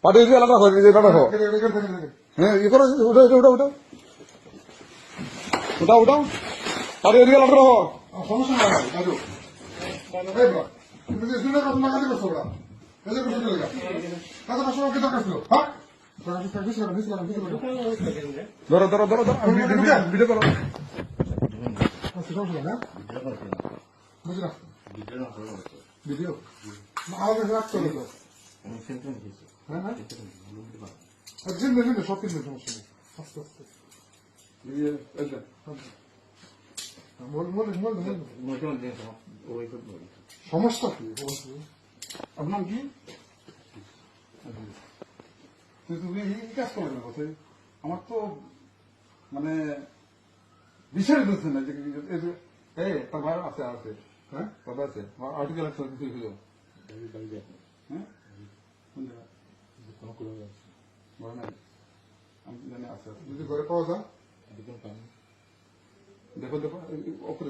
পাঠিয়ে দিয়ে আলাদা করে এটা রাখো। হ্যাঁ ই করো, উঠাও উঠাও উঠাও উঠাও উঠাও, পাঠিয়ে দিয়ে আলাদা রাখো। সমস্যা নাই রাজু এই বড় তুমি যে শুনে কথা না কাটে করছো বড় এই যে করছো লাগা কত মাস আগে দরকার ছিল হ্যাঁ ধরো ধরো ধরো ধরো, ভিডিও করো। সমস্যা না বুঝলা ভিডিও আমাকে রাখতে হবে তো হ্যাঁ হ্যাঁ সব কিছু সমস্যা নেই আস্তে আস্তে সমস্যা কি আপনার কি তুমি এই কাজ করবে না কথা আমার তো মানে বিষয় বুঝছে না যে তার ভাই আছে আছে হ্যাঁ তবে আছে আর্টিকেল আছে কিছু হলো হ্যাঁ আমি জানি আছে যদি ঘরে পাওয়া যায় দেখো দেখো ওপরে